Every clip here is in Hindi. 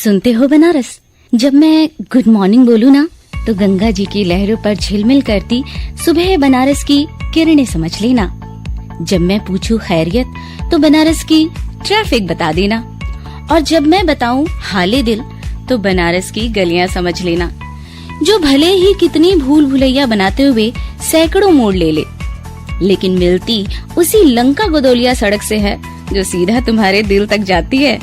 सुनते हो बनारस? जब मैं गुड मॉर्निंग बोलूं ना तो गंगा जी की लहरों पर झिलमिल करती सुबह बनारस की किरणें समझ लेना। जब मैं पूछूं खैरियत तो बनारस की ट्रैफिक बता देना। और जब मैं बताऊं हाले दिल तो बनारस की गलियां समझ लेना। जो भले ही कितनी भूल भुलैया बनाते हुए सैकड़ों मोड़ ले ले, लेकिन मिलती उसी लंका गोदोलिया सड़क से है जो सीधा तुम्हारे दिल तक जाती है।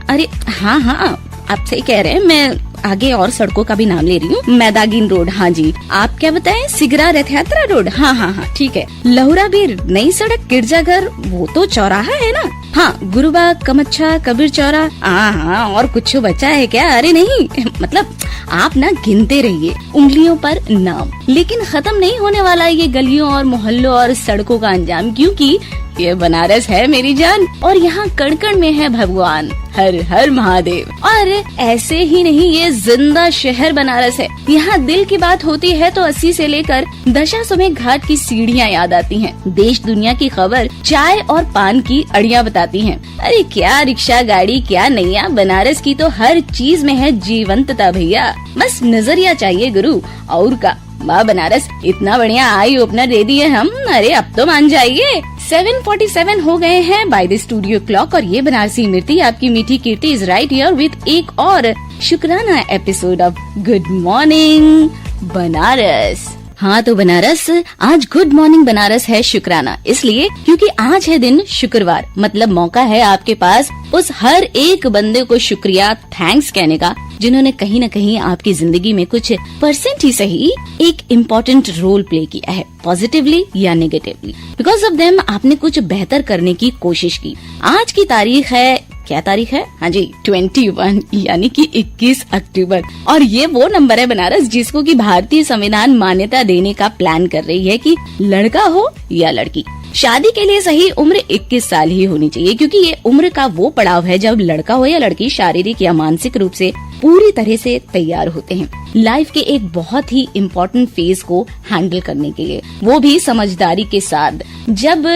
अरे हाँ, आप सही कह रहे हैं। मैं आगे और सड़कों का भी नाम ले रही हूँ। मैदागिन रोड, हाँ जी। आप क्या बताएं? सिगरा रथ यात्रा रोड, हाँ ठीक है। लहुरा बीर नई सड़क, गिरजाघर वो तो चौराहा है ना। हाँ, गुरुबाग, कमच्छा, कबीर चौरा, हाँ और कुछ बचा है क्या? अरे नहीं, मतलब आप ना गिनते रहिए उंगलियों पर नाम, लेकिन खत्म नहीं होने वाला ये गलियों और मोहल्लों और सड़कों का अंजाम, क्योंकि ये बनारस है मेरी जान और यहाँ कण कण में है भगवान। हर हर महादेव। और ऐसे ही नहीं, ये जिंदा शहर बनारस है। यहाँ दिल की बात होती है तो 80 से लेकर दशाश्वमेध घाट की सीढ़ियाँ याद आती हैं। देश दुनिया की खबर चाय और पान की अड़ियाँ बताती हैं। अरे क्या रिक्शा गाड़ी, क्या नैया, बनारस की तो हर चीज में है जीवंतता भैया। बस नजरिया चाहिए गुरु, और का वाह बनारस, इतना बढ़िया आई ओपनर दे दिए हम। अरे अब तो मान जाइए। 7:47 हो गए हैं बाय द स्टूडियो क्लॉक और ये बनारसी मिर्ती आपकी मीठी कीर्ति इज राइट हियर विद एक और शुक्राना episode of good morning Banaras. हाँ तो बनारस, आज गुड मॉर्निंग बनारस है शुक्राना, इसलिए क्योंकि आज है दिन शुक्रवार। मतलब मौका है आपके पास उस हर एक बंदे को शुक्रिया, थैंक्स कहने का, जिन्होंने कहीं न कहीं आपकी जिंदगी में कुछ % ही सही एक इम्पोर्टेंट रोल प्ले किया है, पॉजिटिवली या नेगेटिवली। बिकॉज ऑफ देम आपने कुछ बेहतर करने की कोशिश की। आज की तारीख है, क्या तारीख है? हाँ जी, 21 यानी कि 21 अक्टूबर। और ये वो नंबर है बनारस जिसको कि भारतीय संविधान मान्यता देने का प्लान कर रही है कि लड़का हो या लड़की, शादी के लिए सही उम्र 21 साल ही होनी चाहिए, क्योंकि ये उम्र का वो पड़ाव है जब लड़का हो या लड़की शारीरिक या मानसिक रूप से पूरी तरह से तैयार होते हैं लाइफ के एक बहुत ही इम्पोर्टेंट फेज को हैंडल करने के लिए, वो भी समझदारी के साथ। जब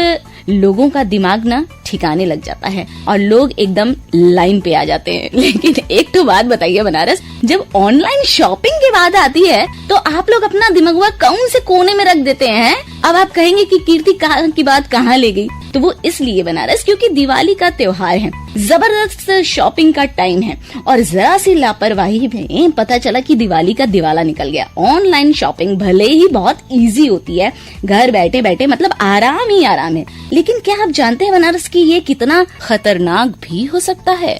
लोगों का दिमाग ना ठिकाने लग जाता है और लोग एकदम लाइन पे आ जाते हैं। लेकिन एक तो बात बताइए बनारस, जब ऑनलाइन शॉपिंग की बात आती है तो आप लोग अपना दिमाग कौन से कोने में रख देते हैं? अब आप कहेंगे कि कीर्ति की बात कहाँ ले गई? तो वो इसलिए बनारस क्योंकि दिवाली का त्योहार है, जबरदस्त शॉपिंग का टाइम है और जरा सी लापरवाही में पता चला कि दिवाली का दिवाला निकल गया। ऑनलाइन शॉपिंग भले ही बहुत इजी होती है, घर बैठे बैठे मतलब आराम ही आराम है, लेकिन क्या आप जानते हैं बनारस की ये कितना खतरनाक भी हो सकता है?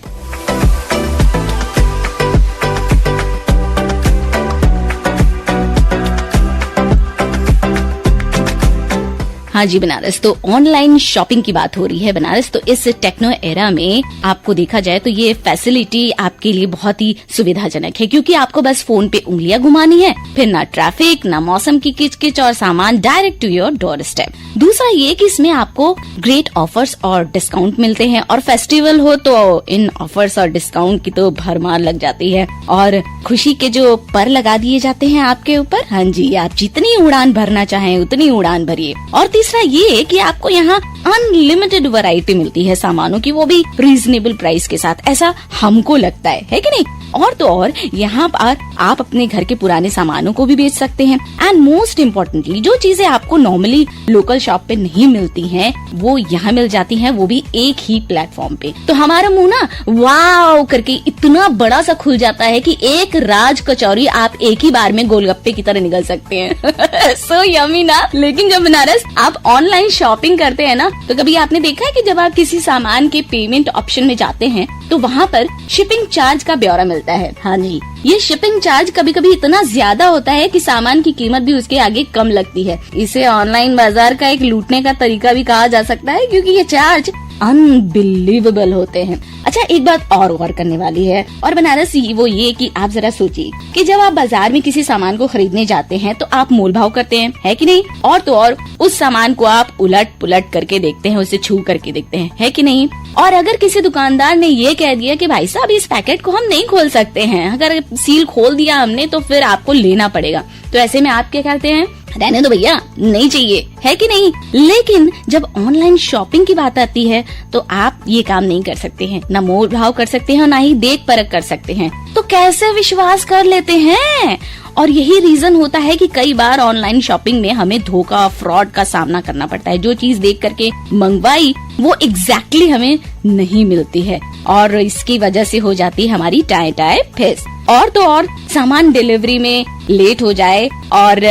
हाँ जी बनारस, तो ऑनलाइन शॉपिंग की बात हो रही है बनारस। तो इस टेक्नो एरा में आपको देखा जाए तो ये फैसिलिटी आपके लिए बहुत ही सुविधाजनक है, क्योंकि आपको बस फोन पे उंगलियां घुमानी है, फिर ना ट्रैफिक ना मौसम की किचकिच और सामान direct to your doorstep. दूसरा ये कि इसमें आपको ग्रेट ऑफर्स और डिस्काउंट मिलते हैं और फेस्टिवल हो तो इन ऑफर्स और डिस्काउंट की तो भरमार लग जाती है और खुशी के जो पर लगा दिए जाते हैं आपके ऊपर। हाँ जी, आप जितनी उड़ान भरना चाहें उतनी उड़ान भरिए। और तीसरा ये कि आपको यहाँ अनलिमिटेड वैरायटी मिलती है सामानों की, वो भी रीजनेबल प्राइस के साथ, ऐसा हमको लगता है कि नहीं? और तो और यहाँ पर आप अपने घर के पुराने सामानों को भी बेच सकते हैं एंड मोस्ट इम्पोर्टेंटली जो चीजें आपको नॉर्मली लोकल शॉप पे नहीं मिलती हैं वो यहाँ मिल जाती हैं, वो भी एक ही प्लेटफॉर्म पे। तो हमारा मुंह ना वाव करके इतना बड़ा सा खुल जाता है कि एक राज कचौरी आप एक ही बार में गोलगप्पे की तरह निगल सकते हैं। सो यम्मी ना। लेकिन जब बनारस आप ऑनलाइन शॉपिंग करते हैं ना, तो कभी आपने देखा है कि जब आप किसी सामान के पेमेंट ऑप्शन में जाते हैं तो वहाँ पर शिपिंग चार्ज का ब्यौरा मिलता है। हाँ जी, ये शिपिंग चार्ज कभी कभी इतना ज्यादा होता है कि सामान की कीमत भी उसके आगे कम लगती है। इसे ऑनलाइन बाजार का एक लूटने का तरीका भी कहा जा सकता है, क्योंकि ये चार्ज अनबिलीवेबल होते हैं। अच्छा, एक बात और गौर करने वाली है और बनारस वो ये कि आप जरा सोचिए कि जब आप बाजार में किसी सामान को खरीदने जाते हैं तो आप मोल भाव करते हैं, है कि नहीं? और तो और उस सामान को आप उलट पुलट करके देखते हैं, उसे छू करके देखते हैं, है कि नहीं? और अगर किसी दुकानदार ने ये कह दिया कि भाई साहब इस पैकेट को हम नहीं खोल सकते हैं, अगर सील खोल दिया हमने तो फिर आपको लेना पड़ेगा, तो ऐसे में आप क्या करते हैं, रहने दो भैया, नहीं चाहिए, है कि नहीं। लेकिन जब ऑनलाइन शॉपिंग की बात आती है तो आप ये काम नहीं कर सकते हैं, ना मोल भाव कर सकते हैं और ना ही देख परख कर सकते हैं, तो कैसे विश्वास कर लेते हैं। और यही रीजन होता है कि कई बार ऑनलाइन शॉपिंग में हमें धोखा, फ्रॉड का सामना करना पड़ता है। जो चीज देख करके मंगवाई वो एग्जैक्टली हमें नहीं मिलती है और इसकी वजह से हो जाती है हमारी टाए टाए फेस। और तो और सामान डिलीवरी में लेट हो जाए और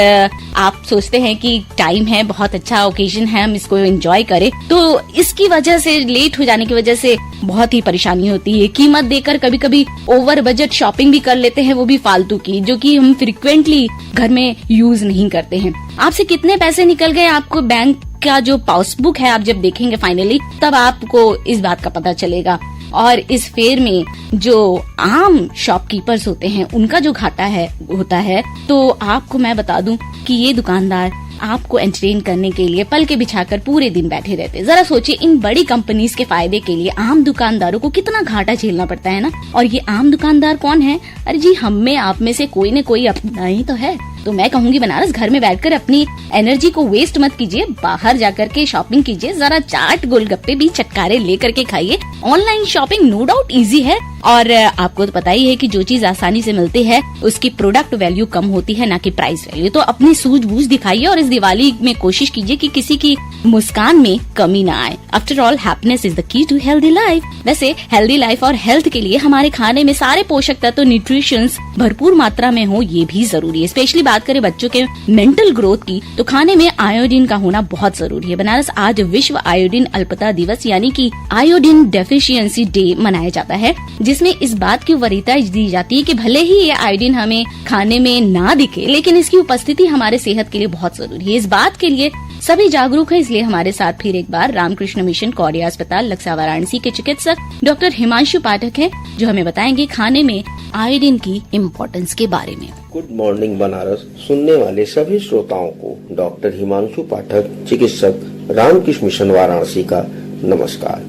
आप सोचते हैं कि टाइम है, बहुत अच्छा ओकेजन है, हम इसको एंजॉय करें, तो इसकी वजह से, लेट हो जाने की वजह से बहुत ही परेशानी होती है। कीमत देकर कभी कभी ओवर बजट शॉपिंग भी कर लेते हैं, वो भी फालतू की, जो कि हम फ्रिक्वेंटली घर में यूज नहीं करते हैं। आपसे कितने पैसे निकल गए, आपको बैंक का जो पासबुक है आप जब देखेंगे फाइनली, तब आपको इस बात का पता चलेगा। और इस फेयर में जो आम शॉपकीपर्स होते हैं उनका जो घाटा होता है, तो आपको मैं बता दूं कि ये दुकानदार आपको एंटरटेन करने के लिए पल के बिछाकर पूरे दिन बैठे रहते हैं। जरा सोचिए, इन बड़ी कंपनीज के फायदे के लिए आम दुकानदारों को कितना घाटा झेलना पड़ता है ना। और ये आम दुकानदार कौन है? अरे जी, हम में आप में से कोई न कोई अपना ही तो है। तो मैं कहूंगी बनारस, घर में बैठकर अपनी एनर्जी को वेस्ट मत कीजिए, बाहर जाकर के शॉपिंग कीजिए, जरा चाट गोलगप्पे भी चटकारे लेकर के खाइए। Online shopping no doubt easy है और आपको तो पता ही है कि जो चीज आसानी से मिलती है उसकी प्रोडक्ट वैल्यू कम होती है, ना कि प्राइस वैल्यू। तो अपनी सूझबूझ दिखाइए और इस दिवाली में कोशिश कीजिए कि किसी की मुस्कान में कमी ना आए। After all, happiness is the key to healthy life. वैसे हेल्दी लाइफ और हेल्थ के लिए हमारे खाने में सारे पोषक तत्व, न्यूट्रिशंस भरपूर मात्रा में हो, ये भी जरूरी है। स्पेशली बात करें बच्चों के मेंटल ग्रोथ की, तो खाने में आयोडीन का होना बहुत जरूरी है। बनारस, आज विश्व आयोडीन अल्पता दिवस यानी कि आयोडीन डेफिशिएंसी डे मनाया जाता है, जिसमें इस बात की वरीयता दी जाती है कि भले ही ये आयोडीन हमें खाने में ना दिखे, लेकिन इसकी उपस्थिति हमारे सेहत के लिए बहुत जरूरी है। इस बात के लिए सभी जागरूक है, इसलिए हमारे साथ फिर एक बार रामकृष्ण मिशन कौड़िया अस्पताल लक्सा वाराणसी के चिकित्सक डॉक्टर हिमांशु पाठक हैं, जो हमें बताएंगे खाने में आयोडीन की इम्पोर्टेंस के बारे में। गुड मॉर्निंग बनारस, सुनने वाले सभी श्रोताओं को डॉक्टर हिमांशु पाठक, चिकित्सक, रामकृष्ण मिशन वाराणसी का नमस्कार।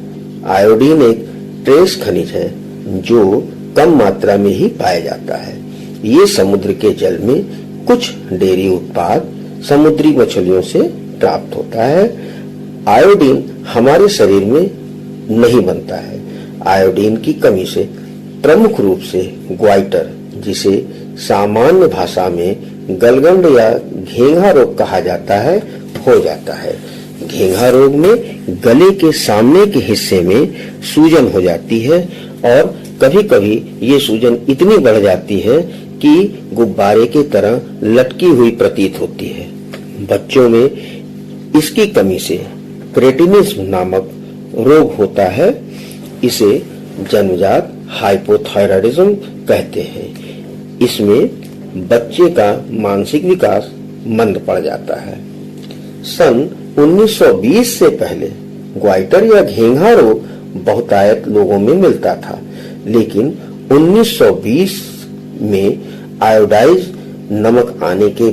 आयोडीन एक ट्रेस खनिज है जो कम मात्रा में ही पाया जाता है। ये समुद्र के जल में कुछ डेयरी उत्पाद, समुद्री मछलियों से प्राप्त होता है। आयोडीन हमारे शरीर में नहीं बनता है। आयोडीन की कमी से प्रमुख रूप से ग्वाइटर, जिसे सामान्य भाषा में गलगंड या घेंघा रोग कहा जाता है, हो जाता है। घेंघा रोग में गले के सामने के हिस्से में सूजन हो जाती है और कभी कभी ये सूजन इतनी बढ़ जाती है कि गुब्बारे की तरह लटकी हुई प्रतीत होती है। बच्चों में इसकी कमी से क्रेटिनिज्म नामक रोग होता है। इसे जन्मजात हाइपोथायरायडिज्म कहते हैं। इसमें बच्चे का मानसिक विकास मंद पड़ जाता है। सन 1920 से पहले ग्वाइटर या घेंघा रोग बहुतायत लोगों में मिलता था, लेकिन 1920 में आयोडाइज नमक आने के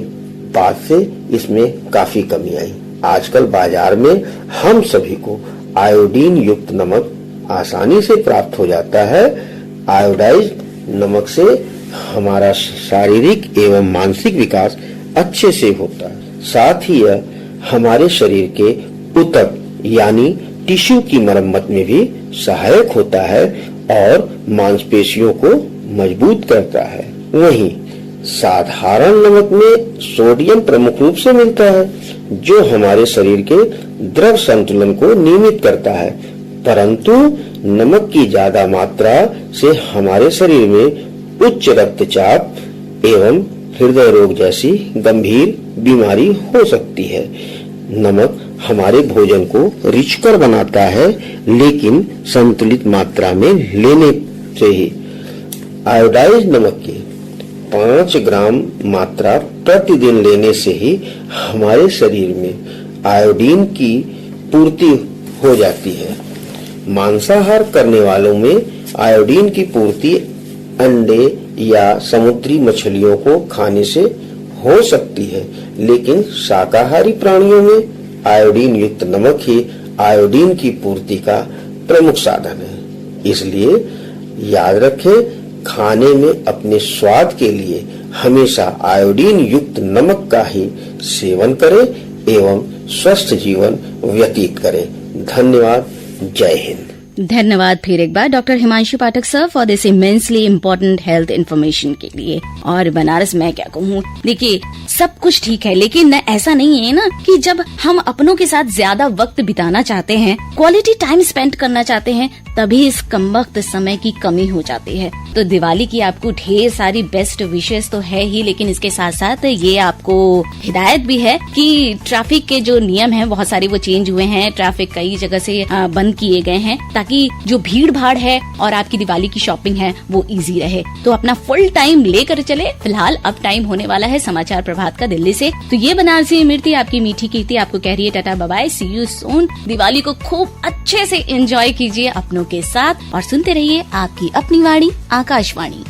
बाद से इसमें काफी कमी आई। आजकल बाजार में हम सभी को आयोडीन युक्त नमक आसानी से प्राप्त हो जाता है। आयोडाइज नमक से हमारा शारीरिक एवं मानसिक विकास अच्छे से होता है। साथ ही यह हमारे शरीर के ऊतक यानी टिश्यू की मरम्मत में भी सहायक होता है और मांसपेशियों को मजबूत करता है। वहीं साधारण नमक में सोडियम प्रमुख रूप से मिलता है, जो हमारे शरीर के द्रव संतुलन को नियमित करता है। परंतु नमक की ज्यादा मात्रा से हमारे शरीर में उच्च रक्तचाप एवं हृदय रोग जैसी गंभीर बीमारी हो सकती है। नमक हमारे भोजन को रुचिकर बनाता है, लेकिन संतुलित मात्रा में लेने से ही। आयोडाइज नमक की 5 ग्राम मात्रा प्रतिदिन लेने से ही हमारे शरीर में आयोडीन की पूर्ति हो जाती है। मांसाहार करने वालों में आयोडीन की पूर्ति अंडे या समुद्री मछलियों को खाने से हो सकती है, लेकिन शाकाहारी प्राणियों में आयोडीन युक्त नमक ही आयोडीन की पूर्ति का प्रमुख साधन है। इसलिए याद रखें, खाने में अपने स्वाद के लिए हमेशा आयोडीन युक्त नमक का ही सेवन करें एवं स्वस्थ जीवन व्यतीत करें। धन्यवाद। जय हिंद। धन्यवाद फिर एक बार doctor Himanshu Pathak sir for this immensely important health information के लिए। और बनारस मैं क्या कहूँ, देखिए सब कुछ ठीक है, लेकिन ऐसा नहीं है ना कि जब हम अपनों के साथ ज्यादा वक्त बिताना चाहते हैं, क्वालिटी टाइम स्पेंड करना चाहते हैं, तभी इस कमबख्त समय की कमी हो जाती है। तो दिवाली की आपको ढेर सारी बेस्ट विशेष तो है ही, लेकिन इसके साथ साथ ये आपको हिदायत भी है कि ट्रैफिक के जो नियम हैं बहुत सारे वो चेंज हुए हैं। ट्रैफिक कई जगह से बंद किए गए हैं ताकि जो भीड़ भाड़ है और आपकी दिवाली की शॉपिंग है वो इजी रहे। तो अपना फुल टाइम लेकर चले। फिलहाल अब टाइम होने वाला है समाचार प्रभात का दिल्ली से। तो ये बनारसी इमरती आपकी मीठी कीर्ति आपको कह रही है tata bye bye, see you soon. Diwali को खूब अच्छे से एंजॉय कीजिए अपनों के साथ और सुनते रहिए आपकी अपनी वाणी आकाशवाणी।